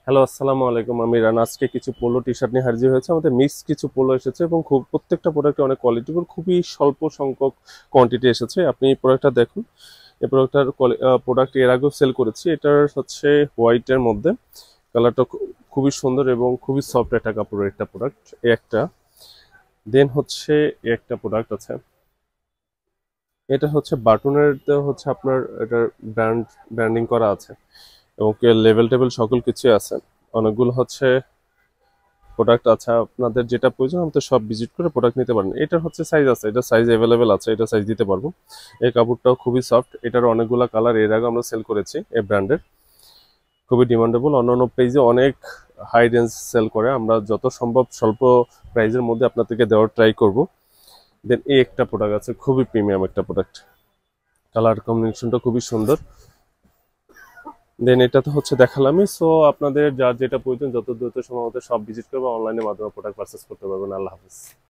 Hello, আসসালামু আলাইকুম। আমি রান। আজকে কিছু পোলো টি শার্ট নিয়ে হাজির হয়েছে। আমাদের মিক্স কিছু পোলো এসেছে এবং খুব প্রত্যেকটা প্রোডাক্টে অনেক কোয়ালিটিফুল, খুবই স্বল্প সংখ্যক কোয়ান্টিটি এসেছে। আপনি এই প্রোডাক্টটা দেখুন। এই প্রোডাক্টটার প্রোডাক্ট এর আগেও সেল করেছি। এটার হচ্ছে হোয়াইটের মধ্যে, কালারটা খুবই সুন্দর এবং খুবই সফট একটা কাপড়ের একটা প্রোডাক্ট। এই একটা, দেন হচ্ছে এই একটা প্রোডাক্ট আছে। এটা হচ্ছে বাটনের, হচ্ছে আপনার এটার ব্র্যান্ডিং করা আছে এবং লেভেল টেবিল সকল কিছু আছে। অনেকগুলো হচ্ছে প্রোডাক্ট আছে, আপনাদের যেটা প্রয়োজন আমাদের সব ভিজিট করে প্রোডাক্ট নিতে পারেন। এটার হচ্ছে সাইজ আছে, এটা সাইজ অ্যাভেলেবেল আছে, এটা সাইজ দিতে পারবো। এই কাপড়টাও খুবই সফট, এটার অনেকগুলা কালার এর আগে আমরা সেল করেছি। এই ব্র্যান্ডের খুবই ডিমান্ডেবল, অন্যান্য পেজে অনেক হাই রেঞ্জ সেল করে। আমরা যত সম্ভব স্বল্প প্রাইজের মধ্যে আপনাদেরকে দেওয়ার ট্রাই করব। দেন এই একটা প্রোডাক্ট আছে, খুবই প্রিমিয়াম একটা প্রোডাক্ট, কালার কম্বিনেশনটা খুবই সুন্দর। দেন এটা তো হচ্ছে দেখালামই। সো আপনাদের যার যেটা প্রয়োজন যত দ্রুত সময় মতো সব ভিজিট করবে, অনলাইনের মাধ্যমে প্রোডাক্ট পারচেস করতে পারবেন। আল্লাহ হাফিজ।